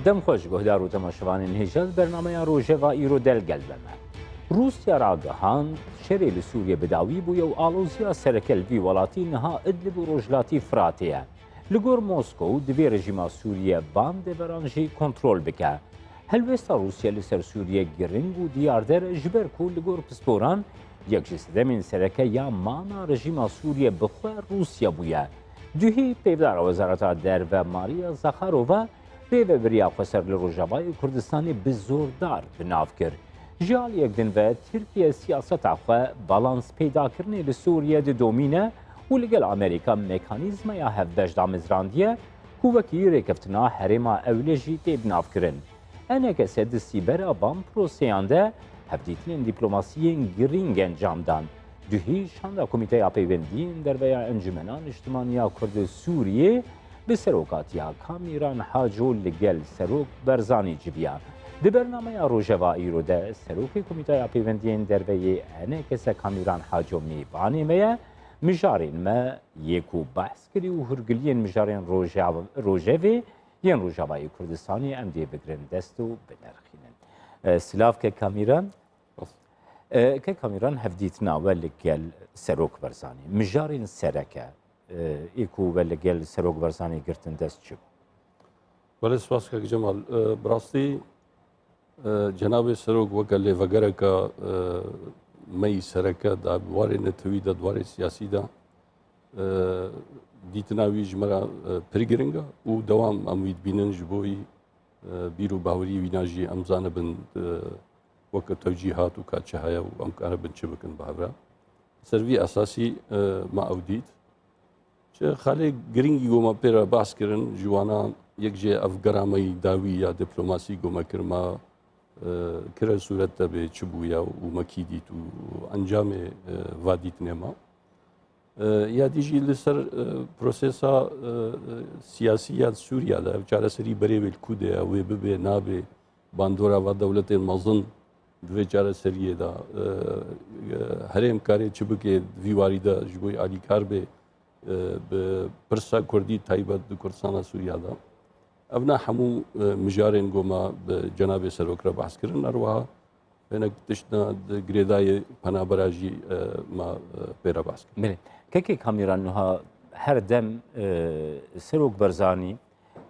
دم خوش گهدار و تماشاوان هجاز برنامه روژه و ایرو دل گلبمه روسیا را گهاند شری لسوریه بداوی بوی و آلوزیا سرکل وی ولاتی نها ادلب و روجلاتی فراتیه لگور موسکو دوی رژیما سوریه باند برانجی کنترول بکه هلوستا روسیا لسر سوریه گرنگ و دیاردر جبر کو لگور پسپوران یک جسده من سرکه یا مانا رژیما سوریه بخواه روسیا بویه دوهی پیودار وزارت در و ماریا زخارووا پیو بریا خسر لروجاوای کردستانی بزوردار بناف کرد. جال یک دن و ترکیه سیاست آخه بالانس پیدا کرنی لسوریه دومینه و لگل امریکا مکانیزم یا هفدش دامزراندیه کووکی رکفتنا حرما اولیجی تی بناف کرن. اینه که سد سیبر بام پروسیانده هفدیتین دیپلماسیین گرینگ انجام دان. دوهی شاندا کمیته پیوندین در ویا انجمنان اجتماعی کرد سوریه به سروکاتیا کامیران حاجو لگل سروک برزانی جبیان. دی برنامه روژوایی رو ده سروکی کمیته پیوندین در وی اینه کس کامیران حاجو میبانی میه مجارین ما یکو بحث کری و هرگلین مجارین روژوی ین روژوایی کردستانی ام دی بگرن دستو بنرخینن. سلاف که کامیران هفدیتنا ولگل سروک برزانی مجارین سرکه ایکو ولگل سروک برزانی گرتن دست چوب. ولی سپاس که جمال براستی جناب سروک وکل وگره که می سرکه دا دواره نتوی دا دواره سیاسی دا دیتناوی جمرا پرگرنگا و دوام امید بینن جبوی بیرو باوری ویناجی امزانه بند وقت توجیهات و کاتشه های و امکانه بند چه بکن باورا سروی اساسی ما اودید چه خاله گرینگی گوما پیرا باس کرن جوانا یک جه افگرامی داوی یا دیپلماسی گوما کرما کرا صورت به چبویا و مکیدیت و انجام وادیت نما یا دیجی لسر پروسیسا سیاسی یا سوریا دا چاره سری بری ویل کوده و به نابه باندورا و دولت مازن دوی چاره سریه دا هر امکاری چبکه ویواری دا جبوی علی کار به پرسا کردی تایبت دو کردستان سوریا دا ابنا همو مجارین گوما جناب سروک را بحث کردن اروها بینک تشنا گریدای پنابراجی ما پیرا بحث کردن. که کامیران نها هر دم سروک برزانی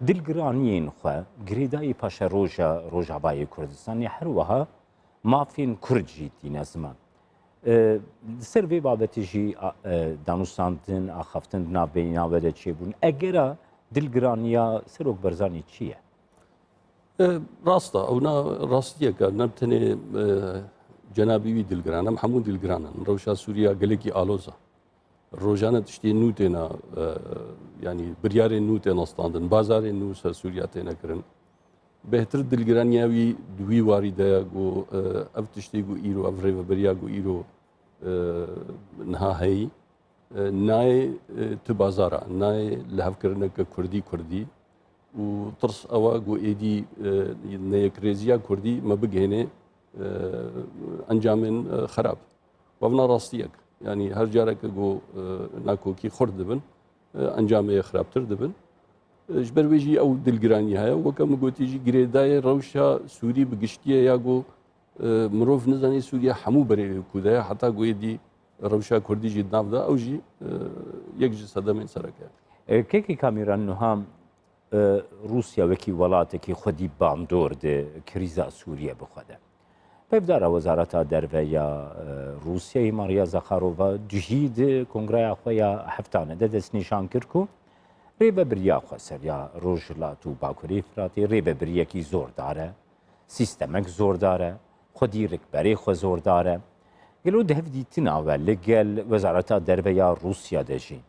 دلگرانیین خواه گریدای پاشا روژا بای کردستانی هر وها مافین کرجی تین زمان. سر وی بابتی جی دانوستاندن آخفتن نابده چی بون اگرا دلگرانیا سروک برزانی چیه؟ راستا اونا راستیه که نبتنه جنابی وی دلگرانه همون دلگرانه روشا سوریا گلکی آلوزا روزانه تشتی نوتنا یعنی بریار نوتنا استاندن بازار نو سر سوریا تنا کرن بهتر دلگرانیاوی دوی واریده گو افتشتی گو ایرو افری و بریا گو ایرو نها هی نای تو بازارا نای لحاف کرنه که کردی و ترس اوا گو ایدی نیکریزیا کردی ما بگهنه انجامن خراب وابنا راستیک یعنی هر جاره که گو ناکوکی خورد دبن انجامه خرابتر دبن جبر ویجی او دلگرانی های و کم گویی گریدای روشا سوری بگشتیه یا گو مروف نزانی سوریا همو بری کوده حتی گویی روشا کردی جد نافده او جی یک جسده من سرکه. که کامیران نهم روسیا وکی ولاته که خودی باندور ده کریزا سوریه بخوده. پیودار وزارت در ویا روسیای ماریا زخارووا جهید کنگره خویا هفتانه دست نشان کرد کو ریبه بریا خسر یا روجلات و باکوری فراتی ریبه بریا کی زور داره سیستمک زور داره خودی رکبری خو زور داره گلو ده دیتن اول لگل وزارت در ویا روسیا دجی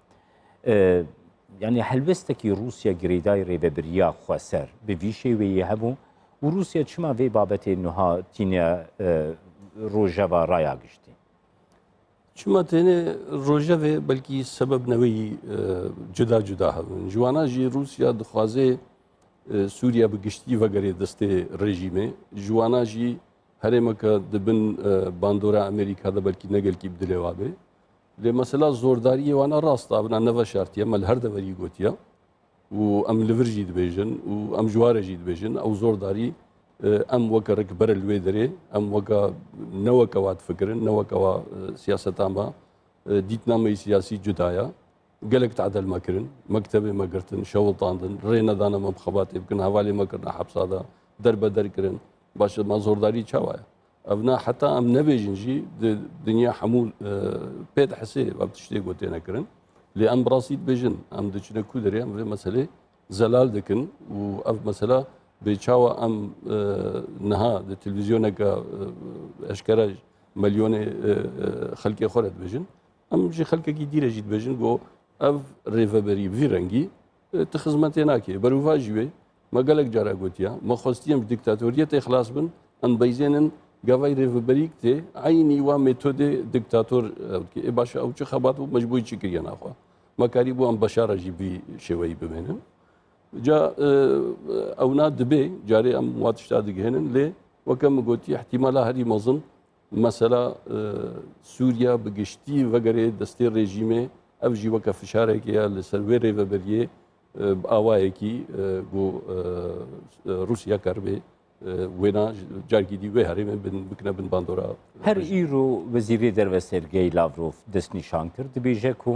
یعنی هلوسته کی روسیا گریدای ریبه بریا خسر به ویشی وی هبو و روسیا چما وی بابت نها تینه روژوا رایا گشتی چما تینه روژوا بلکی سبب نوی جدا هبن جوانا جی روسیا دخوازه سوریا بگشتی وگره دست رژیمه جوانا جی هر مکه دبن باندورا امریکا دا بلکی نگل کی بدله وابه لی مثلا زورداری وانا راستا بنا نو شرطیه مل هر دوری گوتیا و ئەم لڤرژی دبێژن و ئەم جوارەژی دبێژن ئەو زۆرداری ئەم وەکە ڕکبەرە لێ دەرێ ئەم وەکە نەوەکەوات فکردن نەوەکەوە سیاسەتانمە دیتنامەی سیاسی جودایە gelek تعدل مەکردن مەکتەبێ مەگرتن شەوڵتاندن ڕێ نەدانەمە بخەباتێ بکن هەواڵێ مەکردن حەبسادا دەربە دەرکردن باشە ما زۆرداری چاوایە ئەونا حتا ئەم نەبێژنجی دنیا هەموو پێت حسێ ئەم تشتێک بۆ تێنەکردن لێ ئەم بڕاستی بێژن ئەم دچنە کو دەرێ ئەم مەسلێ زەلال دەکن و ئەف مەسەلا بێچاوە ئەم نەها تەلڤیزیۆنەکە ئەشکەرە مەلیۆنێ خەلکی خۆرە دبێژن ئەم ژی خەلکێکی دیرەژی دبێژن بۆ ئەف ڕێڤەبەری ڤی ڕەنگی خزمەتێ ناکێ بەروڤژی وێ مەگەلێک جارە گوتیە مەخۆستیم دیکتاتۆریەتێ خلاص بن ئەم بەیزێنن گەڤای ڕێڤەبەری کتێ عینی وا مێتۆدێ دیکتاتۆر باشە ئەو چ خەبات و مەجبوری چی کردە ناخوا مەکاری بۆ ئەم بەشارەژی بی شێوەی ببێنن جا ئەونا دبێ جارێ ئەم واتشتا دگهێنن لێ وەکەم گوتی احتیمالا هەری مەزن مەسەلا سووریا بگشتی وەگەرێ دەستێ ڕێژیمێ ئەو ژی وەکە فشارێکەیە لەسەر وێ ڕێڤەبەریێ ئاوایەکی بۆ رووسیا کاربێ وێنا جارگیری وێ هەرێمە بکنە بن باندۆرا هەر ئیرۆ وەزیری دەرەوە سێرگەی لاڤرۆف دەستنیشان کرد دبێژە و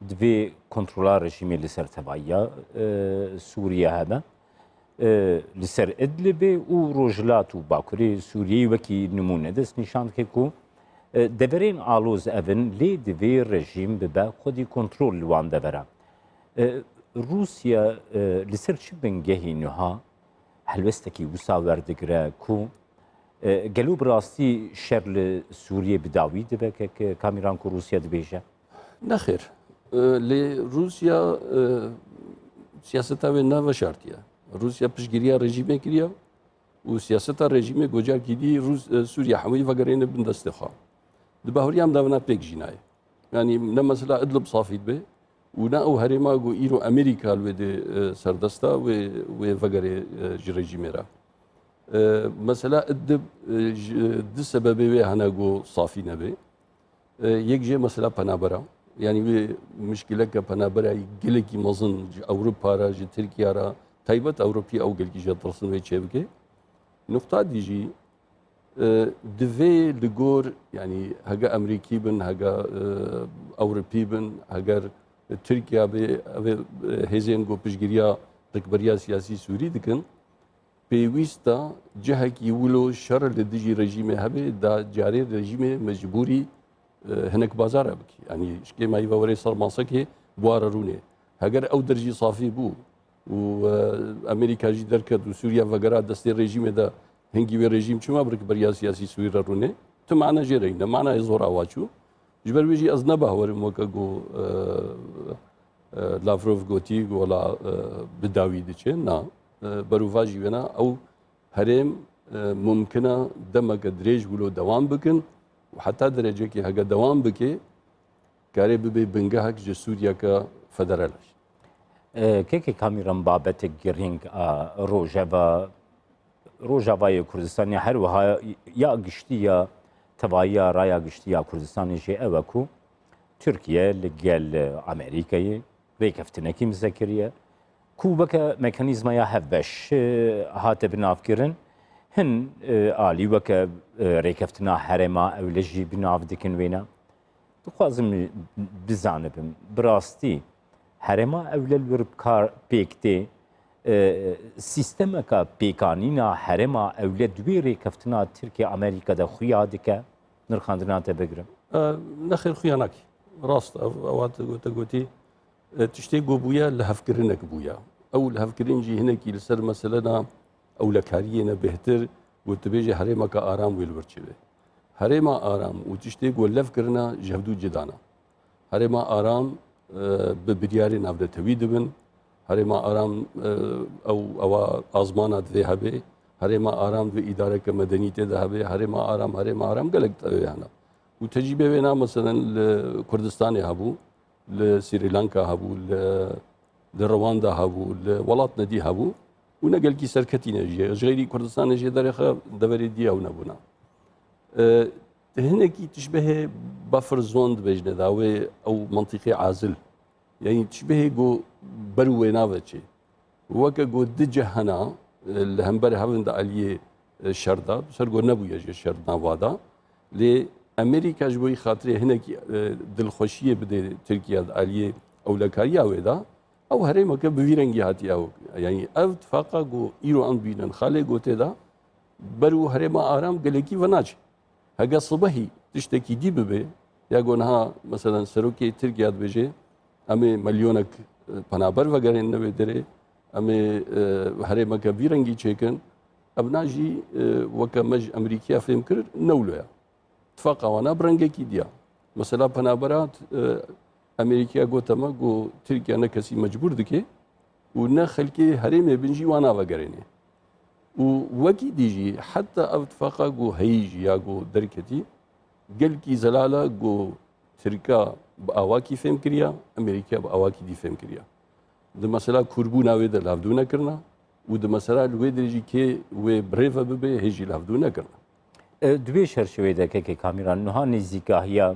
divê kontrola rejimê li ser tevaiya Sûriye hebe li ser Idlibê û Rojhilat û Bakurê Sûriyeyê wekî nimûne dest nîşan dike ku deverên aloz evin lê divê rejîm bibe xwedî kontrol li wan devera. Rûsya li ser çi bingehî niha helwestekî wisa werdigire ku gelo bi rastî şer li Sûriyê bi dawî dibe kameran ku Rûsya dibêje? نەخێر لێ رووسیا سیاسەتا وێ ناڤەشارتیە رووسیا پشتگیریە ڕێژیمێ کریە و سیاسەتا ڕێژیمێ گۆجارکیدی سووریا هەمووی ڤەگەرێنە بن دەستێخوا دباهوریان داونا پێک ژینایە ینی نە مەسەلا ئەدلب سافیت بێ و نا ئەو هەرێما گۆ ئیر و ئەمریکا وێ دێ سەردەستا وێ ڤەگەرێ ژ ڕێژیمێرە مەسەلا ئەدب دو سەبەبێ وێ هەنا گۆ سافی نەبێ یەک ژێ مەسەلا پەنابەرە yani wê mişkileke penaberayî gelekî mezin ji Ewropa re ji Tirkiye re taybet Ewropî ew gelkî ji dirsin wê çêbike nuqta dî jî divê li gor yanî hege Emerîkî bin hege Ewropî bin heger Tirkiye bê ev hêzên got piştgiriya rikberiya siyasî Sûrî dikin pêwîst da cihekî wilo şer li dijî rejîmê hebe da carê rejîmê mecbûrî هەنێک بازارە بکە ینی شکێ مایڤەوەرەی سەرماسەکێ بوارە ڕوونێ هەگەر ئەو دەرجی سافی بوو و ئەمریکاژی دەرکرد و سووریا ڤەگەرا دەستی ڕێژیمێدا هەنگی وێ ڕێژیم چما بڕکبەریا سیاسی سوویرە ڕوونێ تمانە ژێرەی نەمانای زۆر ئاواچوو ji ber wê jî ez nebahwerim weke got Lavrov gotî gola bi dawî diçe na berûva jî wêna ew herêm mumkin e demeke dirêj wilo dewam bikin حتا derece hege dewam bike karê bibe bingehek ji Sûriyeka federal kekê kameran babetek girîng a Rojavayê Kurdistanê her wiha ya giştiya tevaiya raya giştiya Kurdistanê jê ew e ku Tirkiye li gel Amerîkayê rêkeftinekî mizekiriye ku weke mekanîzmaya hevbeş hate binavkirin hin alî weke rêkeftina herêma ew li jî binav dikin wêne dixwazim bizanibim bi rastî herêma ew li wir kar pêk tê sîstemeka pêkanîna herêma ew li divê rêkeftina Tirkiye Amerîkada xuya dike nirxandina te bigirim nexêr xuya nakî rast ew te gotî tiştê got bûye li hevkirinek bûye ew li hevkirin jî hinekî li ser meselena ewlekariyê bêhtir got dibêje herêmeka aram wê li wir çêbe herêma aram û tiştê got levkirina ji hevdû cidana herêma aram bi biryarê navdetewî dibin herêma aram ewa azmana divê hebe herêma aram divê îdareke medenî tê de hebe herêma aram gelek tevê hene û tecrübe wêna meselen li Kurdistanê hebû li Sri Lanka hebû li Rwanda hebû li welat nedî hebû û ne gelkî serketîne jî ji xêrî Kurdistanê jê derê deverê diya ew nebûna hinekî tişbehê buffer zone dibêjne da wê ew mentîqê azil يعني تشبه جو بروي نافتشي وكا جو دجهنا الهمبر هافند عليه شرطة سرقو نبو يجي الشرط نوادا لأمريكا جوي خاطري هناك دلخوشية بدي تركيا عليه أو لكاريا ودا أو هريما كبفيرنجي هاتي أو يعني أو اتفاقا جو إيرو أن بينن خالي جو تدا برو هريما آرام قلقي وناج هجا صبحي تشتكي دي ببي يقولها مثلا سروكي تركيا بيجي أمي مليونك پنابر وغيره نوي دري أمي هريما كبفيرنجي چيكن ابناجي وكمج امريكا فهم كر نولويا اتفاقا وانا برنجي ديا مثلا پنابرات امريكا قوتما قو تركيا نكسي مجبور دكي ونا خلكي هريم بنجي وانا وغريني ووكي ديجي حتى اتفاقا قو هيجي يا قو دركتي قلكي زلاله قو تركا باواكي فهم كريا امريكا باواكي دي فهم كريا ده مثلا كوربونا ويدا لافدونا كرنا وده مثلا الويدرجي كي وبريفا ببي هيجي لافدونا كرنا دوی چرچوی دکه که کامیران نها نزدیکاهی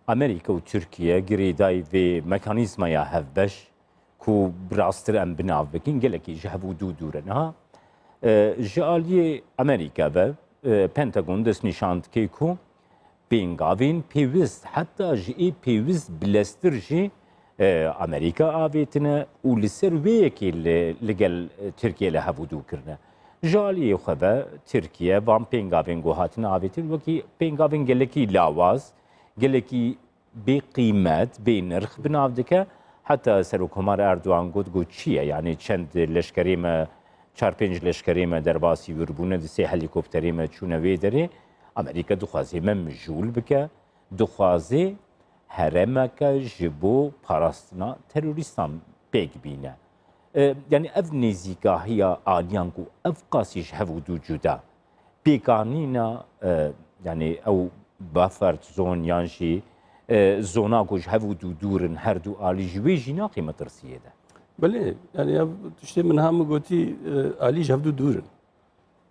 امریکا و ترکیه گریدای و مکانیزما یا هفبش کو براستر ام بناو بکن گلکی جهبو دوره نها جالی امریکا و پنتاگون دست نشاند که کو بینگاوین پیوست حتی جی پیوست بلستر جی امریکا آویتنه و لسر ویکی لگل ترکیه لهبو دو کرنه جالی خوبه ترکیه وان پینگاوین گوهاتن آویتن وکی پینگاوین گلکی لاواز گلکی بی قیمت بی نرخ بناو دکه حتی سروکمار اردوان گو چیه یعنی چند لشکریم 4-5 لشکریم در باسی وربونه دی 3 هلیکوپتریم چونه وی داره امریکا دخوازی من مجول بکه دخوازی هرمک جبو پاراستنا تروریستان پیگ بینه يعني اف نزيكاهيا اليانكو اف قاسيش هفودو جدا بيكانينا يعني او بافرت زون يانشي زوناكوش هفودو دورن هردو الي جوي جينا قيمه رسيه ده بله يعني تشتي منها مقوتي الي هفودو دورن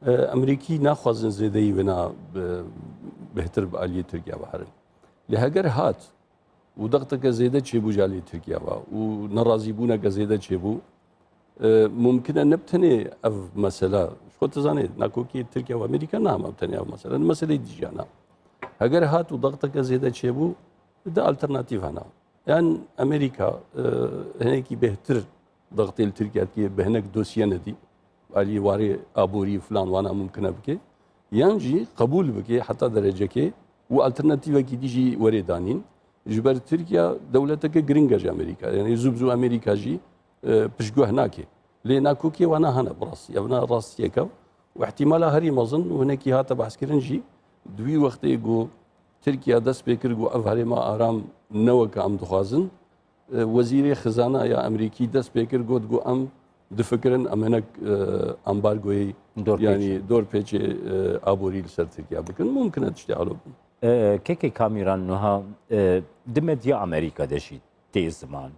امريكي ناخذ زيدي ونا بهتر بالي تركيا بحرن لهجر هات وضغطك زياده تشيبو جالي تركيا ونرازي بونا زياده تشيبو ممكن ان نبتني اف مساله شو تزاني ناكوكي تركيا وامريكا نعم ابتني اف مساله المساله دي جانا اگر هات وضغطك زياده تشيبو ده الترناتيف هنا يعني امريكا هناك بهتر ضغط تركيا كي بهناك دوسيه ندي علي واري ابوري فلان وانا ممكن ابكي ينجي قبول بكي حتى درجه كي والترناتيف كي تيجي وريدانين جبر تركيا دولتك جرينجا امريكا يعني زبزو امريكا جي بشجو هناك لناكوكي وانا هنا براسي ابنا راسي كاو واحتمال هري مظن وهناك هاتا بحسكرنجي دوي وقت يقو تركيا دس بكر جو افهري ما ارام نوك ام دخازن وزير خزانه يا امريكي دس بكر جو ام دفكرن امنك امبارغوي يعني دور بيتش ابوري لسر تركيا بكن ممكن تشتغلوا كيكي كاميران نها دمديا امريكا دشي تي زمان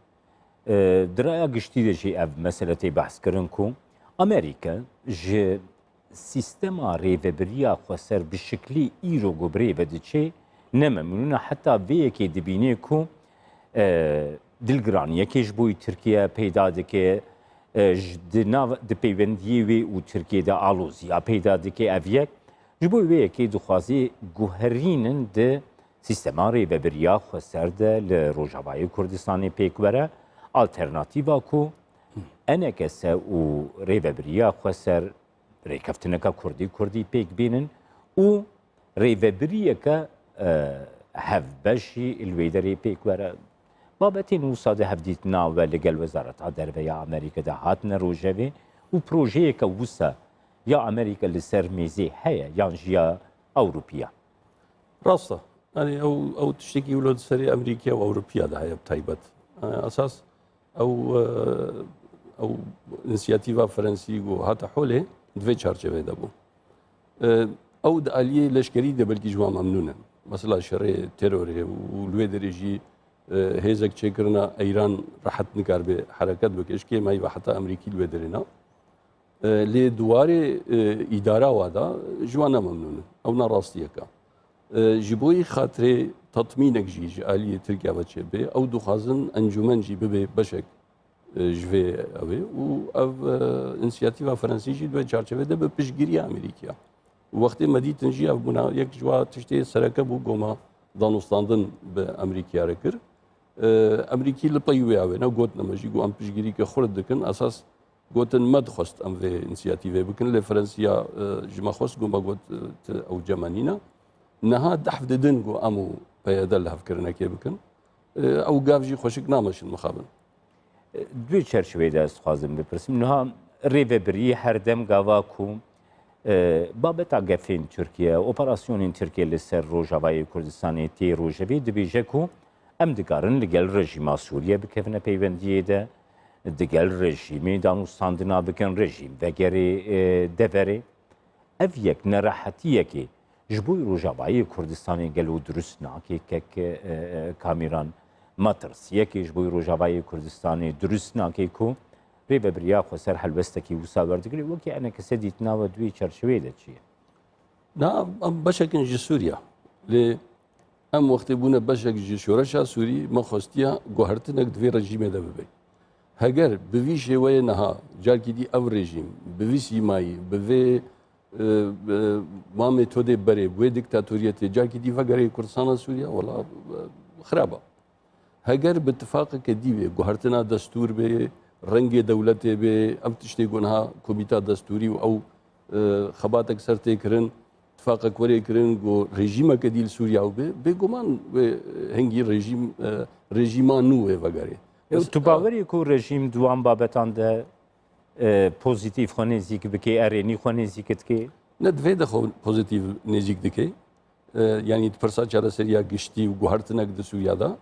درايا گشتي دشي اف مساله بحث كرنكو امريكا ج سيستما ريفبريا خسر بشكل ايرو غبري بدشي نممنون حتى بيكي دبينيكو دلگرانيه كيش بوي تركيا پیدا دكي دناو دپیوندی وی و ترکیه دا آلوزیا پیدا دکی اویک جبوی وی که دخوازی گوهرینن ده سیستما ریوبریا خسر ده لروجاوای کردستانی پیکوره آلترناتیوا کو انکسه و ریوبریا خسر ریکفتنکا کردی پیک بینن و ریوبریا که هفبشی الویدری پیکوره بابتين وصاد هفديتنا ولقل وزارة الدربة يا أمريكا ده هاتنا روجبي وبروجيه كوسا يا أمريكا اللي سر ميزي هيا يانجيا أوروبيا راستا يعني أو تشتكي ولد سري أمريكا وأوروبيا ده هي بتايبت أساس أو إنسياتيفا فرنسي وهاتا حوله دوي چارچوه ده بو أو ده آلية لشكري ده بلكي جوا ممنونا مثلا شري تيروري ولوي درجي هيزك چكرنا ايران راحت نكار بحركات بكشكي ما يبقى حتى امريكي الودرنا لدوار اداره وادا جوانا ممنون او نراستيكا ji bo xatirê tatmînek jî ji aliyê Tirkiye ve çêbê ew dixwazin encûmen jî bibe beşek ji vê ew ê û ev înisiyatîva Frensî jî di vê çarçevê bi piştgiriya Amerîkaya. Wextê me dîtin jî ev bûna yek ji wa tiştê sereke bû goma danûstandin bi Amerîkaya re kir. Amerîkî li pey wê ew ê ne got me jî got em piştgirîke xurt dikin esas gotin me dixwest em vê înisiyatîvê bikin lê Fransiya ji me xwest got me got ew cemenîne. Niha dehf didin got em û peyede li hevkirinekê bikin. Ew gav jî xweşik nameşin mixabin. دوی چرچوێ ده دەخوازم بپرسم نها ڕێڤەبری هەردەم گاوا کو بابەتا گەفین تورکیە ئۆپەراسیۆنین تورکیە لەسەر ڕۆژاوایی کوردستانی تێ ڕۆژەوی دەبێژە و ئەم دەگارن لەگەڵ ڕژیما سووریە بکەونە پەیوەندیەدا دەگەڵ ڕژیمی دانوستاندنا بکەن ڕژیم vەگەرێ دەڤەرێ ئەڤ یەک نەڕەحەتیەکێ ji bo Rojavayê Kurdistanê gelo durust nake kek kameran matirsiyekê ji bo Rojavayê Kurdistanê durust nake ku rêveberiya xwe ser helbestekî wisa werdigirê wekî enekese dîtina we duê çerçeveyê de çi ye? Na em beşekin ji Sûriya lê em wextê bûne beşek ji şoreşa Sûrî me xwestiya guhertinek di vê rejîmê de bibe. Heger bi vî şêweyê niha carkî dî ev rejîm bi vî sîmayî bi vê ma metodê berê wê diktatoriyetê carkî dî vegerê Kurdistana Sûriya wala xirab e. Heger bi ittifaqeke dî vê guhertina destûr bê rengê dewletê bê ev tiştê got niha komîta destûrî û ew xebatek ser tê kirin ittifaqek werê kirin got rejîmeke dî li Sûriya û bê bêguman wê hengî rejîma nû wê vegerê. Tu bawerî ku rejîm duwan babetan de pozitif xwe nêzik bike erênî xwe nêzik dike? Ne divê de xwe pozitif nêzik dike yanî di pirsa çareseriya giştî û guhertinek di Sûriya da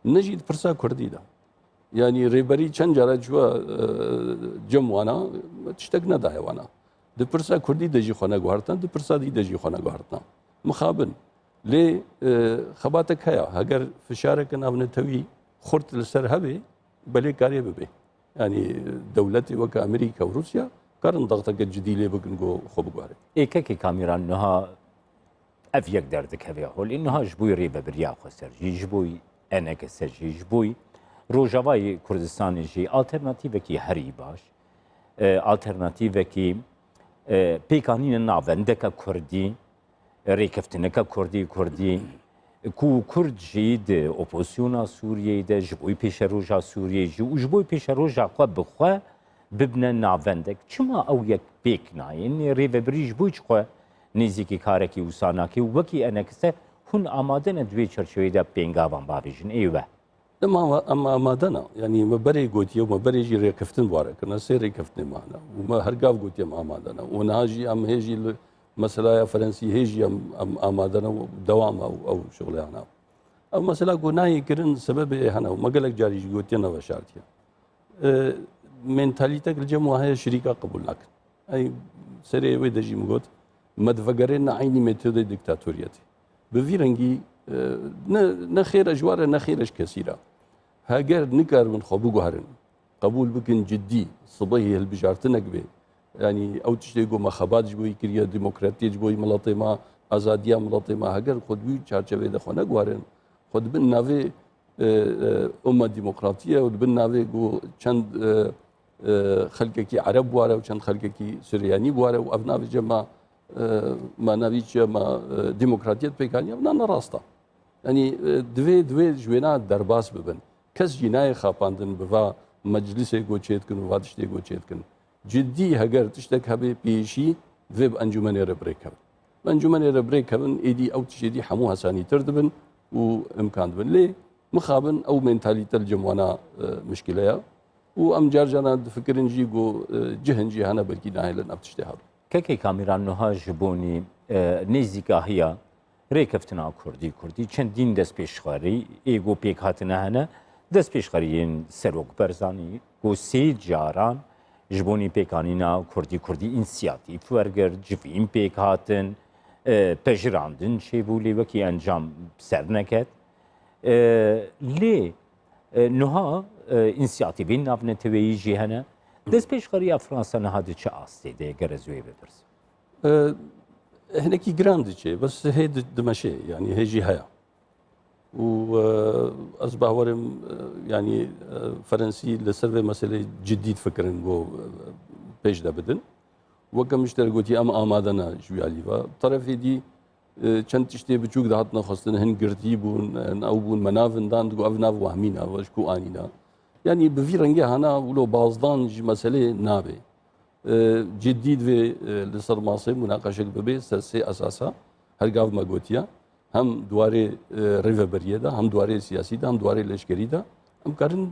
ne jî di pirsa Kurdî da. Yani rêberî çend cara çûwa cem wana tiştek nedaye wana. Di pirsa Kurdî de jî xwe neguhertin, di pirsa dî de jî xwe neguhertin. Mixabin. Lê xebatek heye heger fişareke navnetewî xurt li ser hebe belê karê bibe. Yani devletê weke Amerîka û Rusya karin dexteke cidî lê bikin got xwe biguhere. Êkekê kameran niha ev yek derdikeve holê niha ji bo rêveberiya xwe ser jî ji bo enekese jî ji bo Rojavayê Kurdistanê jî alternatîvekî herî baş alternatîvekî pêkanîna navendeka Kurdî rêkeftineka Kurdî ku Kurd jî di opozisyona Sûriyeyê de ji bo pêşeroja Sûriyê jî û ji bo pêşeroja xwe bi xwe bibine navendek. Çima ew yek pêk nayên rêvebirî ji bo çi xwe nêzîkî karekî wisa nake û wekî enekese hûn amade ne di vê çerçeveyê de pêngavan bavêjin ê we. Em amade ne. Yani me berê gotiye me berê jî rêkeftin ware kirine sê rêkeftinê mane û me hergav gotiye em amade ne. û niha jî em hê jî li meselaya Frensî hê jî em amade ne dewam ew şixulê hene. Ev mesela got nayê kirin sebebê hene û me gelek carî jî gotiye neveşartiye. Mentalîtek li cem wan heye şirîka qebûl nakin. Serê wê de jî min got me divegerên ne aynî metodê diktatoriyetê. Bi vî rengî ne xêr e ji ware ne xêr e ji kesî re. Heger nikarbin xwe biguherin qebûl bikin ciddî sibehê hilbijartinek bê yani ew tiştê got me xebat ji bo wî kiriye demokratiyê ji bo wî miletê me azadiya miletê me heger xwe di wî çarçevê de xwe neguherin xwe dibin navê umma demokratiye û dibin navê got çend xelkekî Ereb ware û çend xelkekî Suryanî ware û ev navê ce me navî çi me demokratiyet pêkaniye ev ne rast e. Yani divê ji wê ne derbas bibin. Kes jî nayê xapandin bi va meclisê got çêtkin û va tiştê got çêtkin. Ciddî heger tiştek hebe pêşî vê bi encûmenê re birêkevin. Encûmenê re birêkevin êdî ew tiştê dî hemû hesanîtir dibin û imkan dibin. Lê mixabin ew mentalîte li cem wana mişkile ye û em carcana difikirin jî got cihin jî hene belkî nahêlin ev tiştê hebin. Kekê kameran niha ji bonî nêzîkahiya rêkeftina Kurdî çendîn destpêşxerî ê got pêk hatine hene destpêşxeriyên Serok Barzanî got sê caran ji bonî pêkanîna Kurdî înisiyatîv wergir civîn pêk hatin pejirandin çêbû lê wekî encam ser neket. Lê niha înisiyatîvên navneteweyî jî hene destpêşxeriya Fransa niha di çi astê de eger ez wê bipirsim. هناكي جراندشي بس هي دمشق يعني هيجي هيا وأصبح ورم يعني فرنسي لسر مسألة جديد فكرن بو بيش دابدن وكم اشتركوتي أم آمادنا شوي عليها طرفي دي چند تشتي بچوك دهاتنا خاصتن هن گرتي بون أو بون منافن دان دقو أفناف وهمينا وشكو آنينا يعني بفي رنجي هنا ولو بازدان جي مسألة نابي جديد في لسر ماسي مناقشة ببي سرسي أساسا هرقاف ما قوتيا هم دواري ريفبريه ده هم دواري سياسي ده هم دواري لشكري ده هم كارن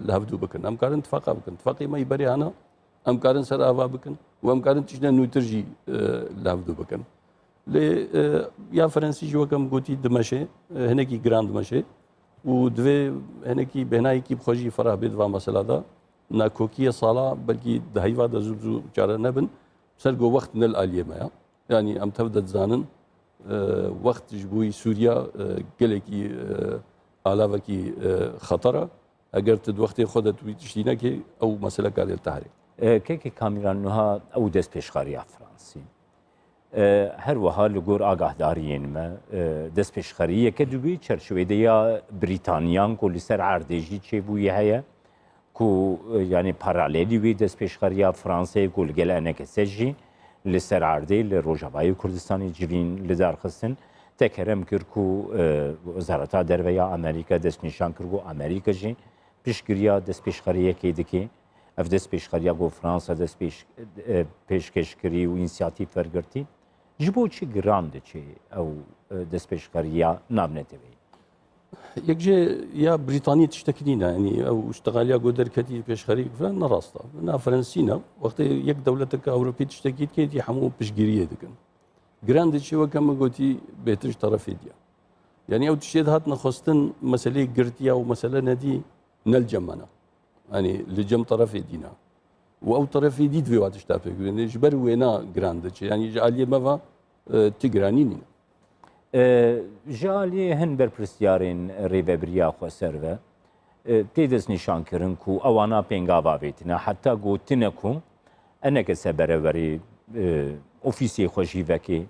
لهفدو بكن هم كارن اتفاقا بكن اتفاقي ما يبري هنا هم كارن سر آفا بكن وهم كارن تشنا نوترجي لهفدو بكن لي يا فرنسي جو كم قوتي دمشق هناكي جراند دمشق ودوي هناكي بهناي كي بخوجي فرح بيد و مسألة ده ناكوكية صالة بلكي دهيوا ده زوبزو جارة نبن سرقو وقت نل آلية ما يعني ام تبدأ زانن وقت جبوي سوريا قلقي آلاوكي خطرة اگر تد وقتی خودت ویتشتینه که او مسئله کاری تحریک كيكي كاميران نها او دست پیشخاري فرنسي هر وها لغور آگاه دارين ما دست پیشخاري که دوی چرشوه دیا بريطانيان کو لسر عردجي چه بوی هيا کو يعني پاراليلي وي دست پیشخاري فرنسي کو لگل انك سجي لسر عردي لروجاباي كردستاني جرين لدار خستن تكرم كركو وزارتا درويا امريكا دست نشان كركو امريكا جي پیشگیری دست پیشخاری کی دکی اف دست پیشخاری گو فرانسه دست پیشکشکری و اینسیاتیو فرگرتی جبو چی گراند چی او دست پیشخاری نابنته بی یک جه یا بریتانیا تشتكينا يعني او اشتغاليا قدر كتير پیشخاری فلان نراستا نا فرنسينا وقت یک دولتك اوروبي تشتكيت كي حمو پیشگیری دکن گراند چی وكما قلتي بهترش طرف ديا يعني او تشهد هات نخستن مسألة قرتيا ومسألة ندي نلجمنا يعني لجم طرفي دينا او طرفي دي في وقت اشتافك يعني جبر وينا جراند يعني جاليه ما تجرانين جالي هن برپرسیارین ریوبریا خو سرو تیدس نشان کرن کو اوانا پنگاوا بیتنا حتی گوتنه کو انک سبروری اوفیسی خوشی وکی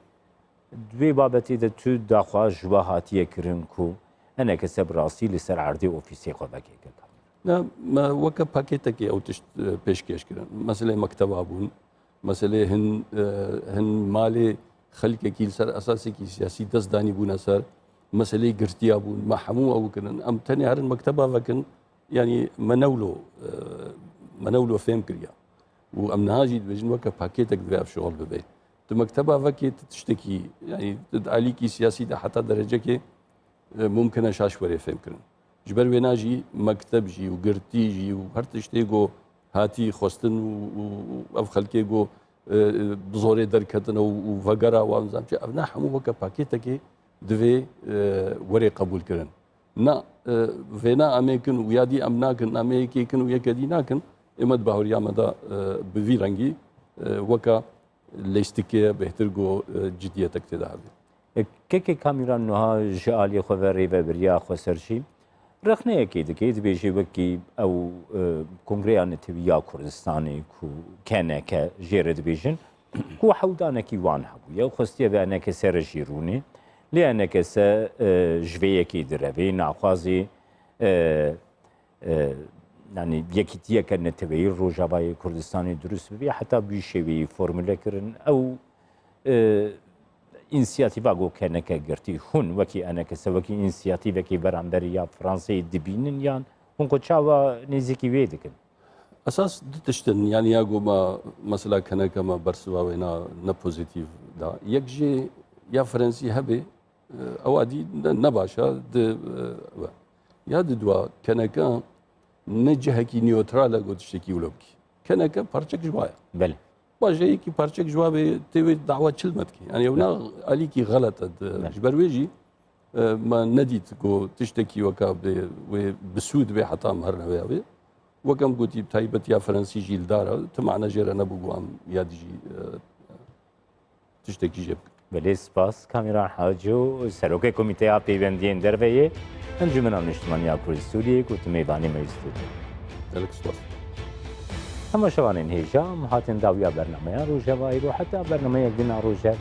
دوی بابتی ده تو داخوا جواهاتی کرن کو انک سبراسی لسر عردی اوفیسی خو وکی لا ما وكا باكيتك او بيشكيش كده مثلا مكتب ابون مثلا هن مالي خلق كيل سر اساسي كي سياسي دس داني بونا سر مثلا قرتي ابون ما حمو او كن ام تاني هر المكتبه فكن يعني منولو فهم كريا وام نهاجي بجن وكا باكيتك دراف شغل ببي المكتبه فكي تشتكي يعني عليكي سياسي ده حتى درجه كي ممكن اشاش وري فهم كرن جبر ويناجي مكتب جي وقرتي جي وهر تشتيغو هاتي خوستن و خلقيغو بزوري دركتن وفقرا وانزام شي ابنا حمو وكا باكيتكي دوي وري قبول كرن نا فينا اميكن ويادي امناكن اميكن ويكديناكن امد باوريا مدى بفي رنجي وكا ليستكي بهترغو جديتك تدابي كيكي كاميران نها جالي خواري وبريا خو سرشي رخنه کی دکید بیشی وکی او کنگره نتویا کردستانی کو کنه که جرد بیشن کو حودانه کی وان هبو یا خستی به انک سر جیرونی لی انک س جویه کی دروی ناخوازی يعني يكتيا كان نتوی روجابای کردستانی درست بی حتی بیشی فرموله کرن او انسياتيفا جو كانك قرتي هون وكي انا كسوكي انسياتيفا كي برامبريا فرنسي دبينن يان هونكو تشاوا نيزيكي ويدكن اساس تشتن يعني ياغو ما مثلا كان كما برسوا وينا نبوزيتيف دا يكجي يا فرنسي هبي اوادي نباشا يا دوا كان نجهكي نيوترال قلت شكي ولوكي كان بارتشك جوايا بله باجي كي بارتشك جوابي تيوي دعوه تشلمتكي يعني هنا عليكي غلطت جبرويجي ما نديت كو تشتكي وكا بسود بي حتى مهرنا بيابي وكم قلتي بتايبت يا فرنسي جي الدار تمعنا جير انا بقوام يادجي تشتكي جيبك بله سپاس کامیران حاجو سروک کمیته پیوندین درویه انجمن اجتماعی کردستانی که میوانی میستود. ذلك سپاس. همه شوانین هیجا مهاتن داویا برنامه روجوایی رو حتی برنامه یک دین روجه